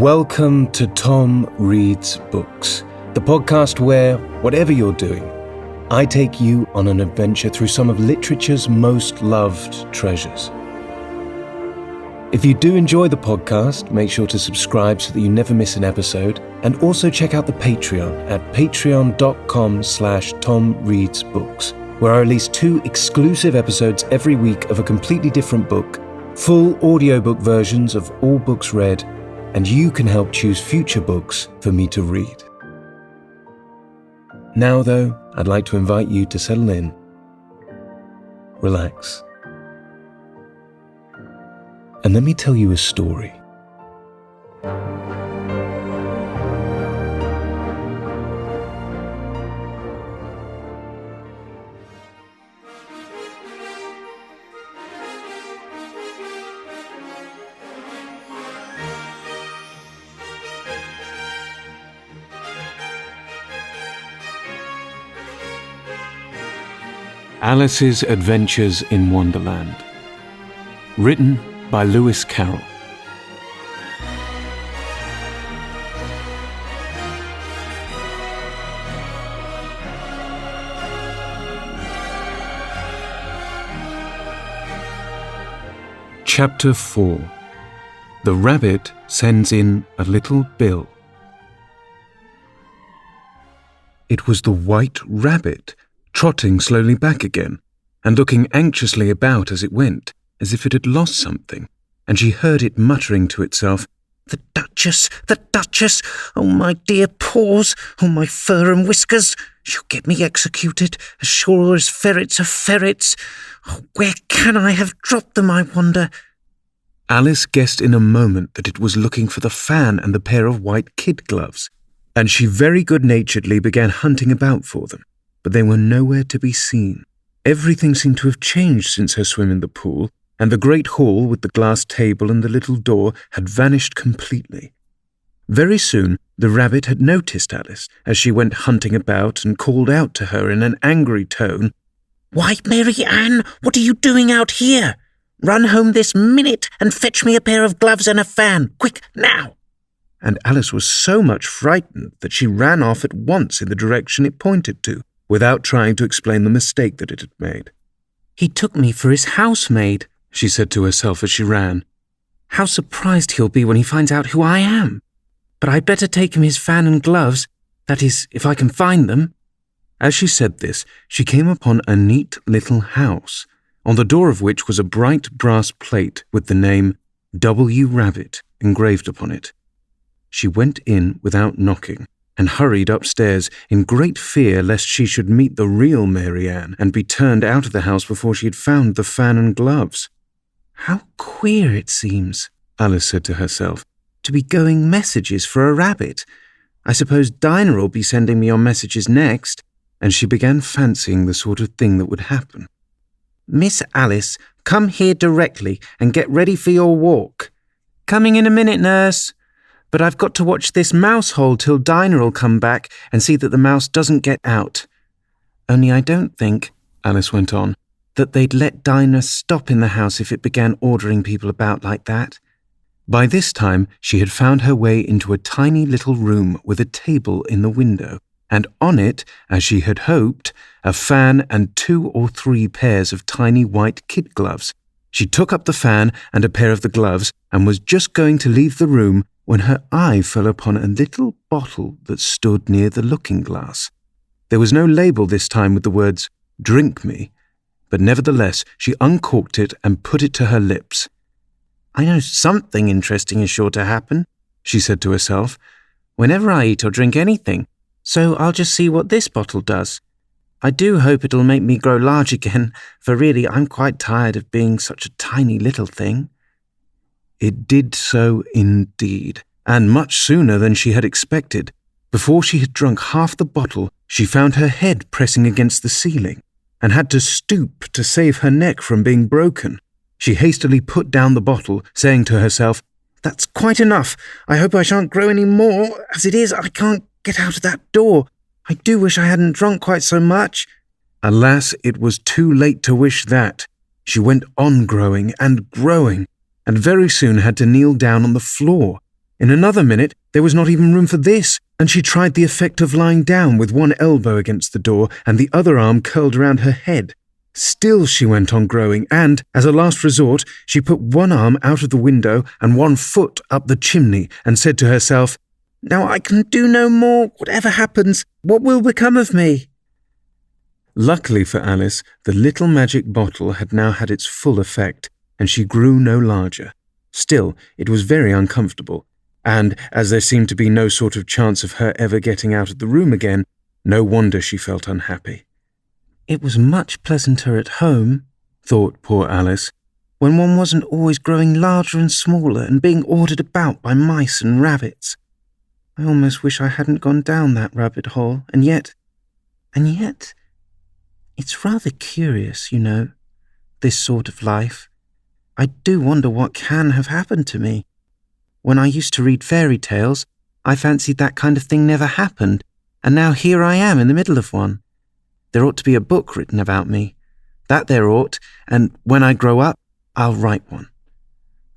Welcome to Tom Reads Books, the podcast where, whatever you're doing, I take you on an adventure through some of literature's most loved treasures. If you do enjoy the podcast, make sure to subscribe so that you never miss an episode, and also check out the Patreon at patreon.com/TomReadsBooks, where I release 2 exclusive episodes every week of a completely different book, full audiobook versions of all books read, and you can help choose future books for me to read. Now, though, I'd like to invite you to settle in, relax, and let me tell you a story. Alice's Adventures in Wonderland. Written by Lewis Carroll. Chapter 4. The Rabbit Sends in a Little Bill. It was the White Rabbit, trotting slowly back again, and looking anxiously about as it went, as if it had lost something, and she heard it muttering to itself, "The Duchess! The Duchess! Oh, my dear paws! Oh, my fur and whiskers! She'll get me executed, as sure as ferrets are ferrets! Oh, where can I have dropped them, I wonder?" Alice guessed in a moment that it was looking for the fan and the pair of white kid gloves, and she very good-naturedly began hunting about for them. But they were nowhere to be seen. Everything seemed to have changed since her swim in the pool, and the great hall with the glass table and the little door had vanished completely. Very soon the rabbit had noticed Alice as she went hunting about and called out to her in an angry tone, "Why, Mary Ann, what are you doing out here? Run home this minute and fetch me a pair of gloves and a fan, quick, now!" And Alice was so much frightened that she ran off at once in the direction it pointed to, without trying to explain the mistake that it had made. "He took me for his housemaid," she said to herself as she ran. "How surprised he'll be when he finds out who I am. But I'd better take him his fan and gloves, that is, if I can find them." As she said this, she came upon a neat little house, on the door of which was a bright brass plate with the name W. Rabbit engraved upon it. She went in without knocking, and hurried upstairs in great fear lest she should meet the real Mary Ann and be turned out of the house before she had found the fan and gloves. "How queer it seems," Alice said to herself, "to be going messages for a rabbit. I suppose Dinah will be sending me on messages next," and she began fancying the sort of thing that would happen. "Miss Alice, come here directly and get ready for your walk." "Coming in a minute, nurse. But I've got to watch this mouse hole till Dinah'll come back and see that the mouse doesn't get out. Only I don't think," Alice went on, "that they'd let Dinah stop in the house if it began ordering people about like that." By this time she had found her way into a tiny little room with a table in the window, and on it, as she had hoped, a fan and 2 or 3 pairs of tiny white kid gloves. She took up the fan and a pair of the gloves and was just going to leave the room when her eye fell upon a little bottle that stood near the looking-glass. There was no label this time with the words, "Drink me," but nevertheless she uncorked it and put it to her lips. "I know something interesting is sure to happen," she said to herself, "whenever I eat or drink anything, so I'll just see what this bottle does. I do hope it'll make me grow large again, for really I'm quite tired of being such a tiny little thing." It did so indeed, and much sooner than she had expected. Before she had drunk half the bottle, she found her head pressing against the ceiling, and had to stoop to save her neck from being broken. She hastily put down the bottle, saying to herself, "That's quite enough. I hope I shan't grow any more. As it is, I can't get out of that door. I do wish I hadn't drunk quite so much." Alas, it was too late to wish that. She went on growing, and very soon had to kneel down on the floor. In another minute, there was not even room for this, and she tried the effect of lying down with one elbow against the door and the other arm curled around her head. Still she went on growing, and, as a last resort, she put one arm out of the window and one foot up the chimney and said to herself, "Now I can do no more. Whatever happens, what will become of me?" Luckily for Alice, the little magic bottle had now had its full effect, and she grew no larger. Still, it was very uncomfortable, and, as there seemed to be no sort of chance of her ever getting out of the room again, no wonder she felt unhappy. It was much pleasanter at home, thought poor Alice, when one wasn't always growing larger and smaller and being ordered about by mice and rabbits. I almost wish I hadn't gone down that rabbit hole, and yet, it's rather curious, you know, this sort of life. I do wonder what can have happened to me. When I used to read fairy tales, I fancied that kind of thing never happened, and now here I am in the middle of one. There ought to be a book written about me. That there ought, and when I grow up, I'll write one.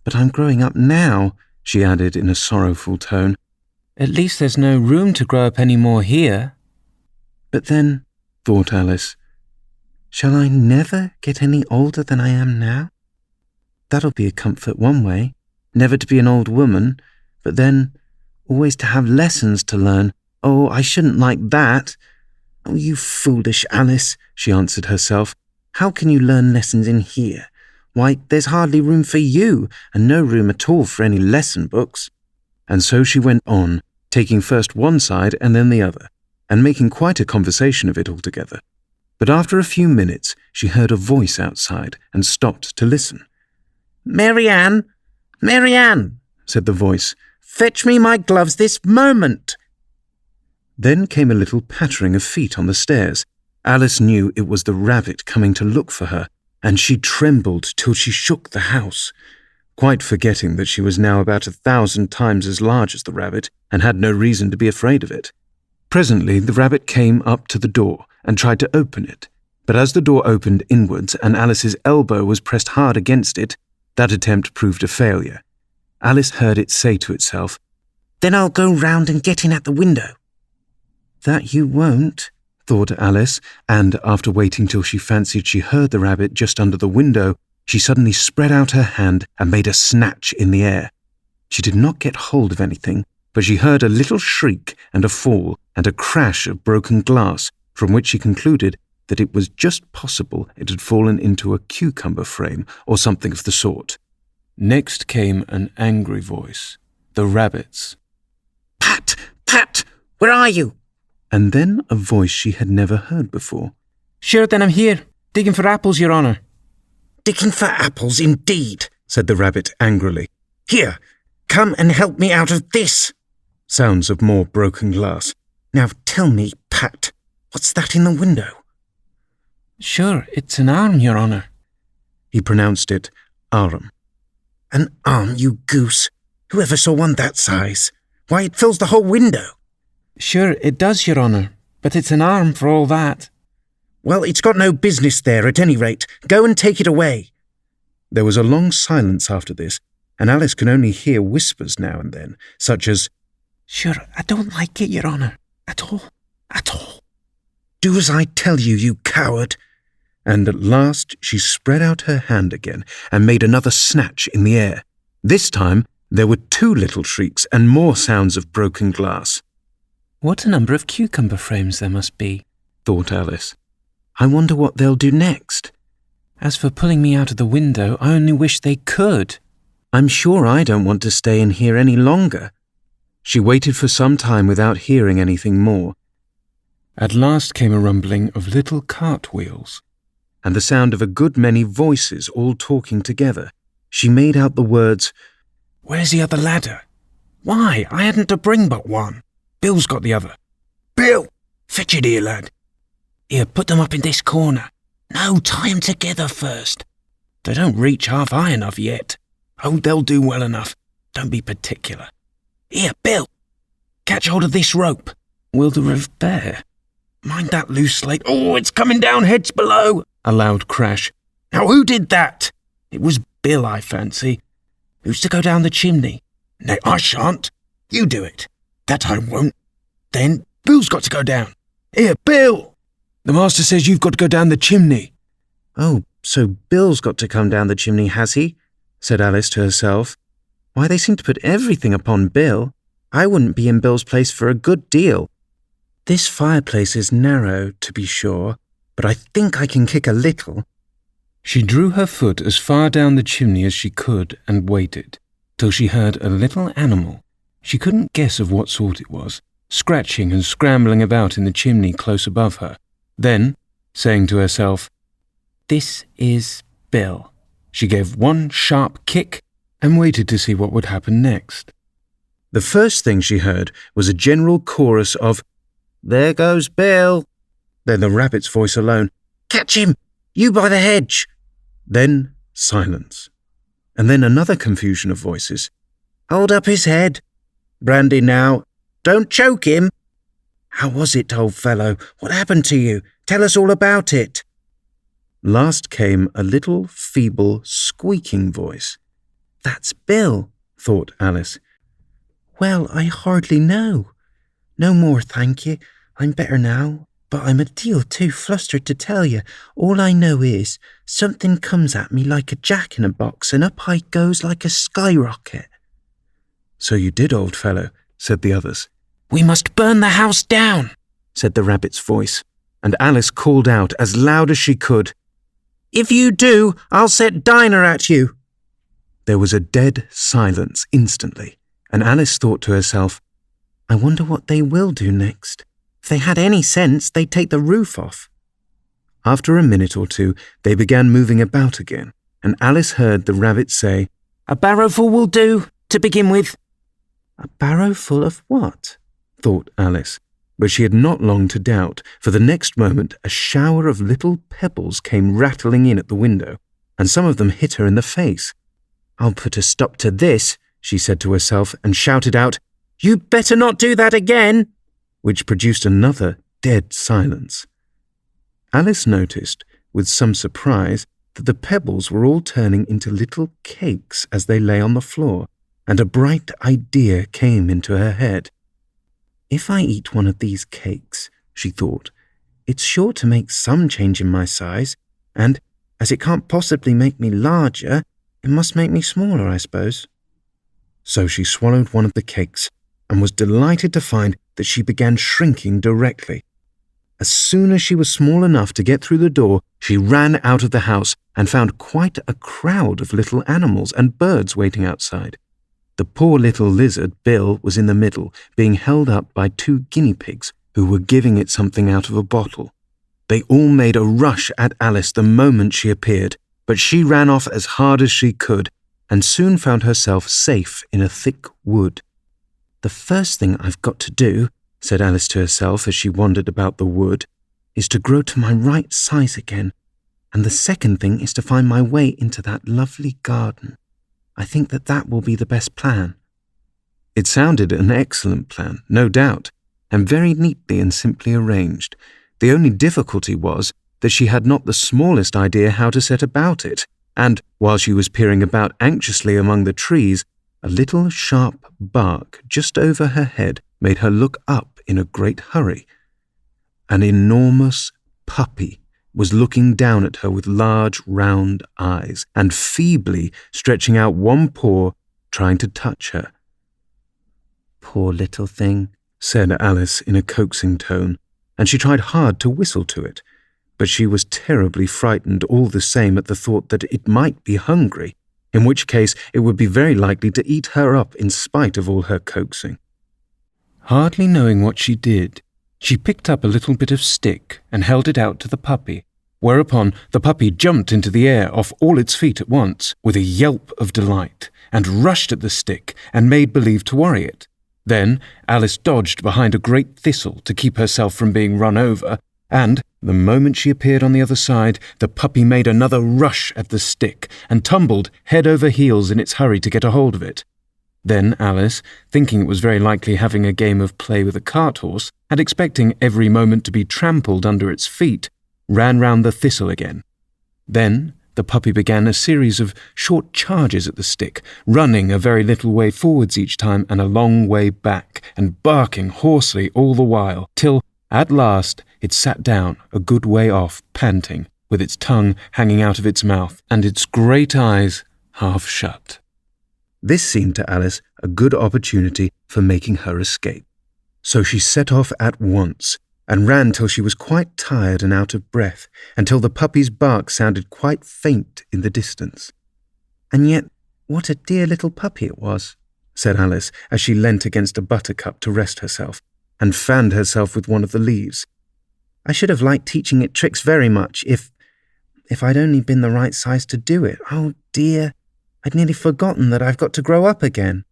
But I'm growing up now, she added in a sorrowful tone. At least there's no room to grow up any more here. But then, thought Alice, shall I never get any older than I am now? That'll be a comfort one way, never to be an old woman, but then always to have lessons to learn. Oh, I shouldn't like that. Oh, you foolish Alice, she answered herself. How can you learn lessons in here? Why, there's hardly room for you, and no room at all for any lesson books. And so she went on, taking first one side and then the other, and making quite a conversation of it altogether. But after a few minutes, she heard a voice outside and stopped to listen. "Mary Ann, Mary Ann," said the voice, "fetch me my gloves this moment." Then came a little pattering of feet on the stairs. Alice knew it was the rabbit coming to look for her, and she trembled till she shook the house, quite forgetting that she was now about 1,000 times as large as the rabbit and had no reason to be afraid of it. Presently the rabbit came up to the door and tried to open it, but as the door opened inwards and Alice's elbow was pressed hard against it, that attempt proved a failure. Alice heard it say to itself, "Then I'll go round and get in at the window." "That you won't," thought Alice, and after waiting till she fancied she heard the rabbit just under the window, she suddenly spread out her hand and made a snatch in the air. She did not get hold of anything, but she heard a little shriek and a fall and a crash of broken glass, from which she concluded that it was just possible it had fallen into a cucumber frame or something of the sort. Next came an angry voice, the rabbit's. "Pat! Pat! Where are you?" And then a voice she had never heard before. "Sure, then I'm here, digging for apples, Your Honour." "Digging for apples, indeed," said the rabbit angrily. "Here, come and help me out of this." Sounds of more broken glass. "Now tell me, Pat, what's that in the window?" "Sure, it's an arm, Your Honour." He pronounced it arm. "An arm, you goose! Whoever saw one that size? Why, it fills the whole window." "Sure, it does, Your Honour, but it's an arm for all that." "Well, it's got no business there, at any rate. Go and take it away." There was a long silence after this, and Alice could only hear whispers now and then, such as, "Sure, I don't like it, Your Honour, at all, at all." "Do as I tell you, you coward." And at last she spread out her hand again and made another snatch in the air. This time there were 2 little shrieks and more sounds of broken glass. "What a number of cucumber frames there must be," thought Alice. "I wonder what they'll do next. As for pulling me out of the window, I only wish they could. I'm sure I don't want to stay in here any longer." She waited for some time without hearing anything more. At last came a rumbling of little cartwheels, and the sound of a good many voices all talking together. She made out the words, "Where's the other ladder? Why, I hadn't to bring but one. Bill's got the other. Bill, fetch it here, lad. Here, put them up in this corner. No, tie 'em together first. They don't reach half high enough yet. Oh, they'll do well enough. Don't be particular. Here, Bill, catch hold of this rope. Will the rope bear? Mind that loose slate. Oh, it's coming down heads below." A loud crash. "Now who did that?" "It was Bill, I fancy." "Who's to go down the chimney?" "Nay, I shan't. You do it." "That I won't." "Then Bill's got to go down." "Here, Bill!" "The master says you've got to go down the chimney." "Oh, so Bill's got to come down the chimney, has he?" said Alice to herself. "Why, they seem to put everything upon Bill. I wouldn't be in Bill's place for a good deal. This fireplace is narrow, to be sure, but I think I can kick a little." She drew her foot as far down the chimney as she could and waited, till she heard a little animal, she couldn't guess of what sort it was, scratching and scrambling about in the chimney close above her. Then, saying to herself, "This is Bill," she gave one sharp kick and waited to see what would happen next. The first thing she heard was a general chorus of, "There goes Bill." Then the rabbit's voice alone, "Catch him! You by the hedge!" Then silence. And then another confusion of voices. "Hold up his head." "Brandy now. Don't choke him." "How was it, old fellow? What happened to you? Tell us all about it." Last came a little, feeble, squeaking voice. "That's Bill," thought Alice. "Well, I hardly know. No more, thank you. I'm better now, but I'm a deal too flustered to tell you. All I know is something comes at me like a jack-in-a-box and up I goes like a skyrocket." "So you did, old fellow," said the others. "We must burn the house down," said the rabbit's voice, and Alice called out as loud as she could, "If you do, I'll set Dinah at you." There was a dead silence instantly, and Alice thought to herself, "I wonder what they will do next. If they had any sense, they'd take the roof off." After a minute or two, they began moving about again, and Alice heard the rabbit say, "A barrowful will do, to begin with." "A barrowful of what?" thought Alice, but she had not long to doubt, for the next moment a shower of little pebbles came rattling in at the window, and some of them hit her in the face. "I'll put a stop to this," she said to herself, and shouted out, "You'd better not do that again," which produced another dead silence. Alice noticed, with some surprise, that the pebbles were all turning into little cakes as they lay on the floor, and a bright idea came into her head. "If I eat one of these cakes," she thought, "it's sure to make some change in my size, and, as it can't possibly make me larger, it must make me smaller, I suppose." So she swallowed one of the cakes, and was delighted to find that she began shrinking directly. As soon as she was small enough to get through the door, she ran out of the house and found quite a crowd of little animals and birds waiting outside. The poor little lizard, Bill, was in the middle, being held up by 2 guinea pigs who were giving it something out of a bottle. They all made a rush at Alice the moment she appeared, but she ran off as hard as she could, and soon found herself safe in a thick wood. "The first thing I've got to do," said Alice to herself as she wandered about the wood, "is to grow to my right size again, and the second thing is to find my way into that lovely garden. I think that will be the best plan." It sounded an excellent plan, no doubt, and very neatly and simply arranged. The only difficulty was that she had not the smallest idea how to set about it, and, while she was peering about anxiously among the trees, a little sharp bark just over her head made her look up in a great hurry. An enormous puppy was looking down at her with large round eyes, and feebly stretching out one paw, trying to touch her. "Poor little thing," said Alice in a coaxing tone, and she tried hard to whistle to it, but she was terribly frightened all the same at the thought that it might be hungry, in which case it would be very likely to eat her up in spite of all her coaxing. Hardly knowing what she did, she picked up a little bit of stick and held it out to the puppy, whereupon the puppy jumped into the air off all its feet at once, with a yelp of delight, and rushed at the stick and made believe to worry it. Then Alice dodged behind a great thistle to keep herself from being run over, and, the moment she appeared on the other side, the puppy made another rush at the stick and tumbled head over heels in its hurry to get a hold of it. Then Alice, thinking it was very likely having a game of play with a cart horse, and expecting every moment to be trampled under its feet, ran round the thistle again. Then, The puppy began a series of short charges at the stick, running a very little way forwards each time and a long way back, and barking hoarsely all the while, till, at last, it sat down a good way off, panting, with its tongue hanging out of its mouth, and its great eyes half shut. This seemed to Alice a good opportunity for making her escape. So she set off at once, and ran till she was quite tired and out of breath, until the puppy's bark sounded quite faint in the distance. And yet, what a dear little puppy it was, said Alice, as she leant against a buttercup to rest herself, and fanned herself with one of the leaves. I should have liked teaching it tricks very much, if I'd only been the right size to do it. Oh dear, I'd nearly forgotten that I've got to grow up again.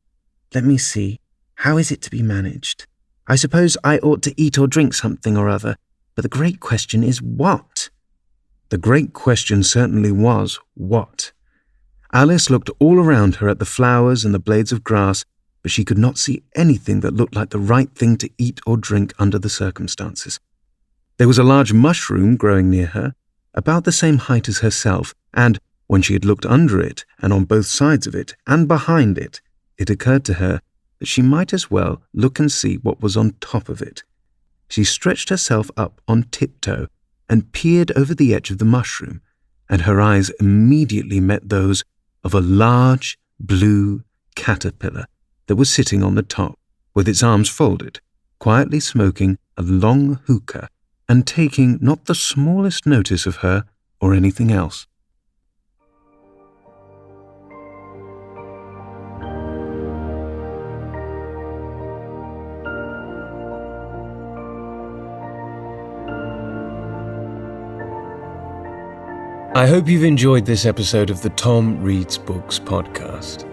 Let me see, how is it to be managed? I suppose I ought to eat or drink something or other, but the great question is what? The great question certainly was what. Alice looked all around her at the flowers and the blades of grass, but she could not see anything that looked like the right thing to eat or drink under the circumstances. There was a large mushroom growing near her, about the same height as herself, and when she had looked under it, and on both sides of it, and behind it, it occurred to her that she might as well look and see what was on top of it. She stretched herself up on tiptoe and peered over the edge of the mushroom, and her eyes immediately met those of a large blue caterpillar that was sitting on the top, with its arms folded, quietly smoking a long hookah, and taking not the smallest notice of her or anything else. I hope you've enjoyed this episode of the Tom Reads Books podcast.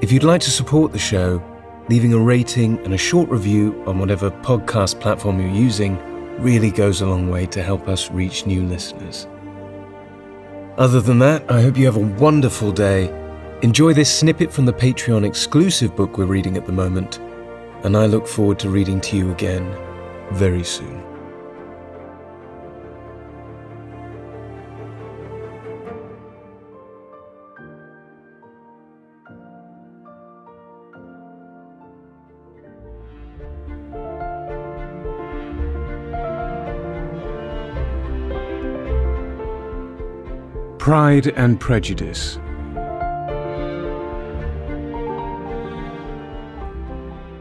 If you'd like to support the show, leaving a rating and a short review on whatever podcast platform you're using really goes a long way to help us reach new listeners. Other than that, I hope you have a wonderful day. Enjoy this snippet from the Patreon exclusive book we're reading at the moment, and I look forward to reading to you again very soon. Pride and Prejudice.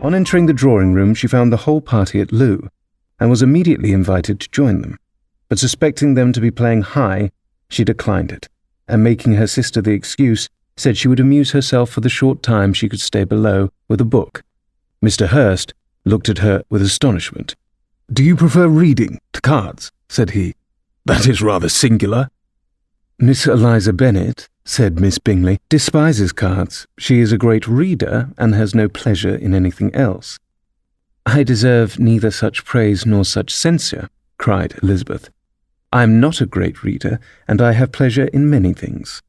On entering the drawing room, she found the whole party at loo, and was immediately invited to join them. But suspecting them to be playing high, she declined it, and making her sister the excuse, said she would amuse herself for the short time she could stay below with a book. Mr. Hurst looked at her with astonishment. "Do you prefer reading to cards?" said he. "That is rather singular." "Miss Eliza Bennet," said Miss Bingley, "despises cards. She is a great reader, and has no pleasure in anything else." "I deserve neither such praise nor such censure," cried Elizabeth. "I am not a great reader, and I have pleasure in many things.